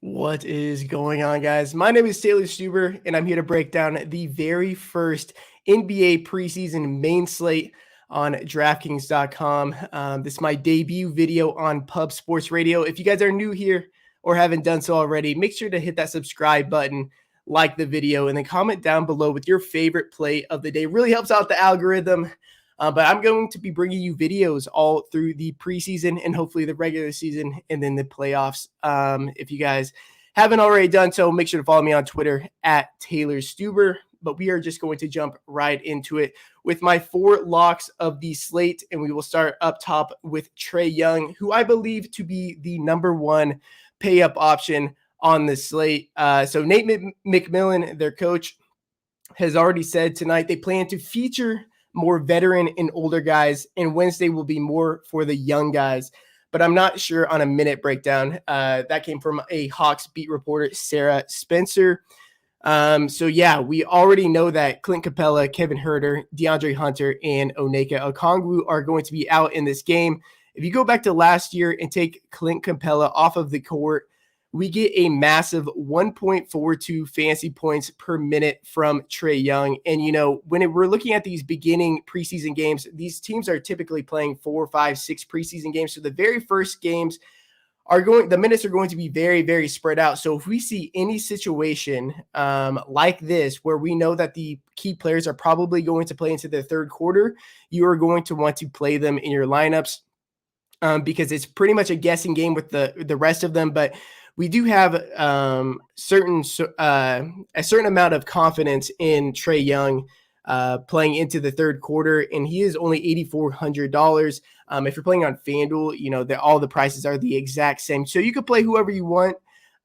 What is going on, guys? My name is Taylor Stuber, and I'm here to break down the very first NBA preseason main slate on Draftkings.com. This is my debut video on Pub Sports Radio. If you guys are new here or haven't done so already, make sure to hit that subscribe button, like the video, and then comment down below with your favorite play of the day. It really helps out the algorithm. But I'm going to be bringing you videos all through the preseason and hopefully the regular season and then the playoffs. If you guys haven't already done so, make sure to follow me on Twitter at Taylor Stuber. But we are just going to jump right into it with my 4 locks of the slate. And we will start up top with Trae Young, who I believe to be the #1 pay-up option on the slate. So Nate McMillan, their coach, has already said tonight they plan to feature more veteran and older guys, and Wednesday will be more for the young guys. But I'm not sure on a minute breakdown. That came from a Hawks beat reporter, Sarah Spencer. So yeah, we already know that Clint Capella, Kevin Huerter, DeAndre Hunter, and Onyeka Okongwu are going to be out in this game. If you go back to last year and take Clint Capella off of the court, we get a massive 1.42 fantasy points per minute from Trae Young. And, when we're looking at these beginning preseason games, these teams are typically playing 4, 5, 6 preseason games. So the very first games the minutes are going to be very, very spread out. So if we see any situation like this, where we know that the key players are probably going to play into the third quarter, you are going to want to play them in your lineups because it's pretty much a guessing game with the rest of them. But we do have a certain amount of confidence in Trae Young playing into the third quarter, and he is only $8,400. If you're playing on Fanduel, all the prices are the exact same, so you could play whoever you want.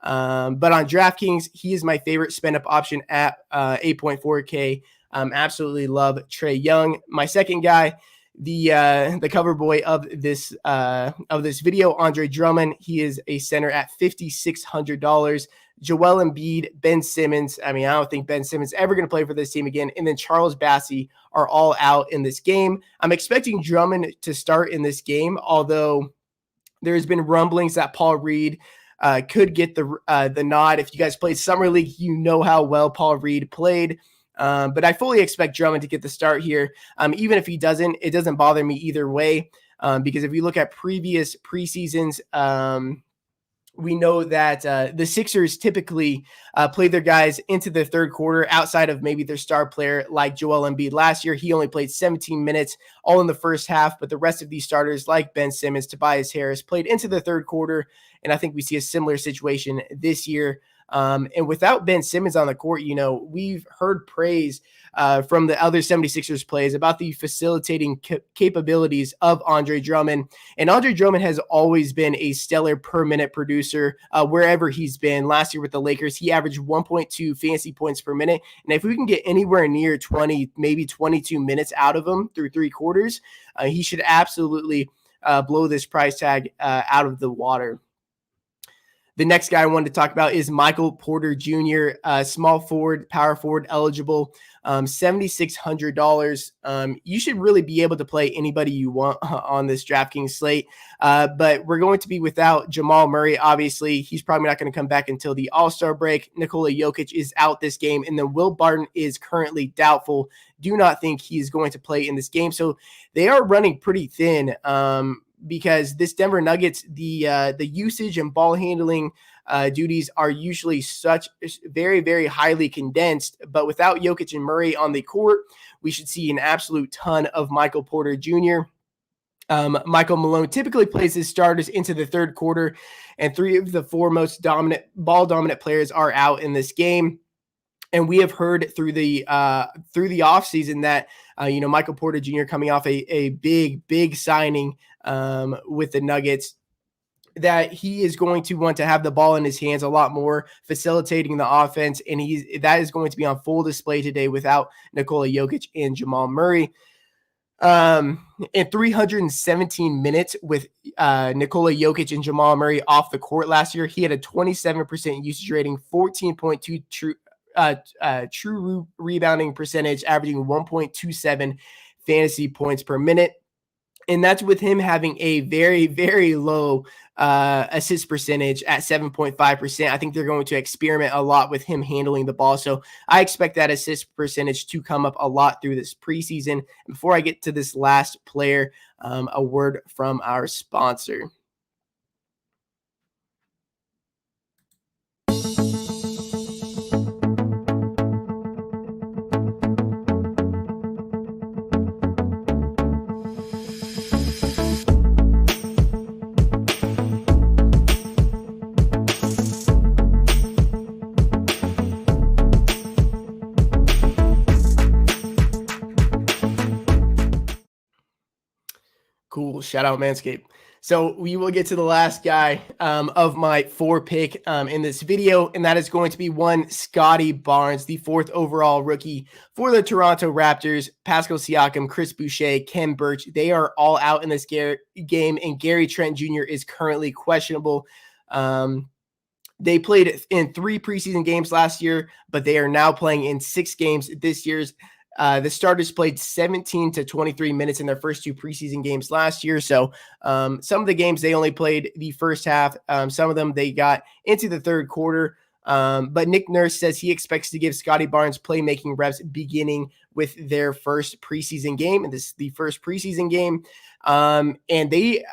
But on DraftKings, he is my favorite spend-up option at 8.4K. Absolutely love Trae Young. My second guy, the cover boy of this video, Andre Drummond. He is a center at $5,600. Joel Embiid, Ben Simmons. I don't think Ben Simmons ever going to play for this team again. And then Charles Bassey are all out in this game. I'm expecting Drummond to start in this game, although there's been rumblings that Paul Reed could get the nod. If you guys played Summer League, you know how well Paul Reed played. But I fully expect Drummond to get the start here. Even if he doesn't, it doesn't bother me either way. Because if you look at previous preseasons, we know that the Sixers typically play their guys into the third quarter outside of maybe their star player like Joel Embiid. Last year, he only played 17 minutes all in the first half, but the rest of these starters like Ben Simmons, Tobias Harris played into the third quarter, and I think we see a similar situation this year. And without Ben Simmons on the court, we've heard praise from the other 76ers plays about the facilitating capabilities of Andre Drummond. And Andre Drummond has always been a stellar per minute producer wherever he's been. Last year with the Lakers, he averaged 1.2 fantasy points per minute. And if we can get anywhere near 20, maybe 22 minutes out of him through 3 quarters, he should absolutely blow this price tag out of the water. The next guy I wanted to talk about is Michael Porter Jr., small forward, power forward eligible, $7,600. You should really be able to play anybody you want on this DraftKings slate, but we're going to be without Jamal Murray. Obviously, he's probably not going to come back until the All-Star break. Nikola Jokic is out this game, and then Will Barton is currently doubtful. Do not think he's going to play in this game, so they are running pretty thin. Because this Denver Nuggets, the usage and ball handling duties are usually such very, very highly condensed. But without Jokic and Murray on the court, we should see an absolute ton of Michael Porter Jr. Michael Malone typically plays his starters into the third quarter, and 3 of the 4 most ball dominant players are out in this game. And we have heard through the offseason that Michael Porter Jr. coming off a big signing with the Nuggets, that he is going to want to have the ball in his hands a lot more, facilitating the offense, and that is going to be on full display today without Nikola Jokic and Jamal Murray. In 317 minutes with Nikola Jokic and Jamal Murray off the court last year, he had a 27% usage rating, 14.2 true rebounding percentage, averaging 1.27 fantasy points per minute. And that's with him having a very, very low assist percentage at 7.5%. I think they're going to experiment a lot with him handling the ball. So I expect that assist percentage to come up a lot through this preseason. Before I get to this last player, a word from our sponsor. Cool. Shout out Manscaped. So we will get to the last guy of my 4 pick in this video, and that is going to be one Scotty Barnes, the 4th overall rookie for the Toronto Raptors. Pascal Siakam, Chris Boucher, Ken Birch, they are all out in this game, and Gary Trent Jr. is currently questionable. They played in 3 preseason games last year, but they are now playing in 6 games this year's. The starters played 17 to 23 minutes in their first 2 preseason games last year. So some of the games they only played the first half. Some of them they got into the third quarter. But Nick Nurse says he expects to give Scotty Barnes playmaking reps beginning with their first preseason game. And this is the first preseason game. And they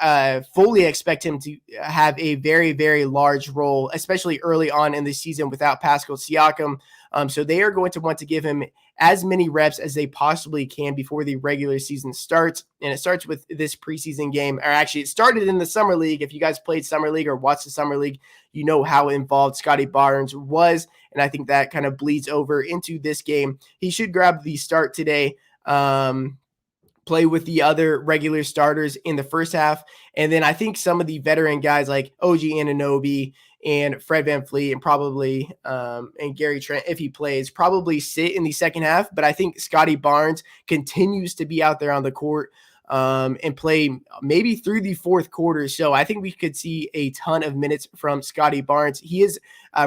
fully expect him to have a very, very large role, especially early on in the season without Pascal Siakam. So they are going to want to give him as many reps as they possibly can before the regular season starts. And it starts with this preseason game, or actually it started in the summer league. If you guys played summer league or watched the summer league, you know how involved Scotty Barnes was. And I think that kind of bleeds over into this game. He should grab the start today. Play with the other regular starters in the first half. And then I think some of the veteran guys like OG Anunoby and Fred VanVleet and probably and Gary Trent, if he plays, probably sit in the second half. But I think Scotty Barnes continues to be out there on the court and play maybe through the fourth quarter. So I think we could see a ton of minutes from Scotty Barnes. He is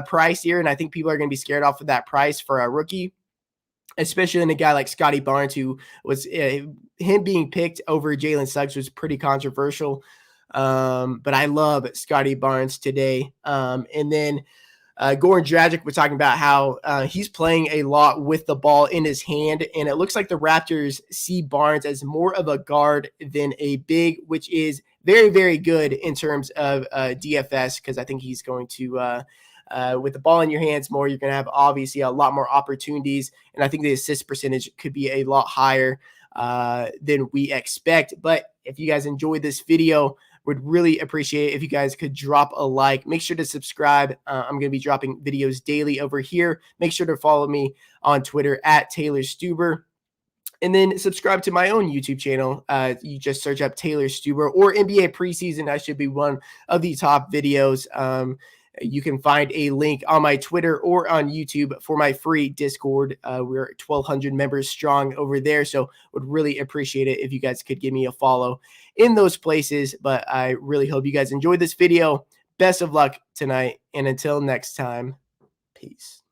priced here, and I think people are going to be scared off of that price for a rookie, especially in a guy like Scotty Barnes, who was him being picked over Jalen Suggs was pretty controversial. But I love Scotty Barnes today. And then Goran Dragic, we're talking about how he's playing a lot with the ball in his hand. And it looks like the Raptors see Barnes as more of a guard than a big, which is very, very good in terms of DFS, because I think he's going to with the ball in your hands more, you're going to have obviously a lot more opportunities. And I think the assist percentage could be a lot higher than we expect. But if you guys enjoyed this video, would really appreciate it if you guys could drop a like. Make sure to subscribe. I'm going to be dropping videos daily over here. Make sure to follow me on Twitter at Taylor Stuber. And then subscribe to my own YouTube channel. You just search up Taylor Stuber or NBA Preseason. That should be one of the top videos. You can find a link on my Twitter or on YouTube for my free Discord. We're 1,200 members strong over there, so would really appreciate it if you guys could give me a follow in those places. But I really hope you guys enjoyed this video. Best of luck tonight, and until next time, peace.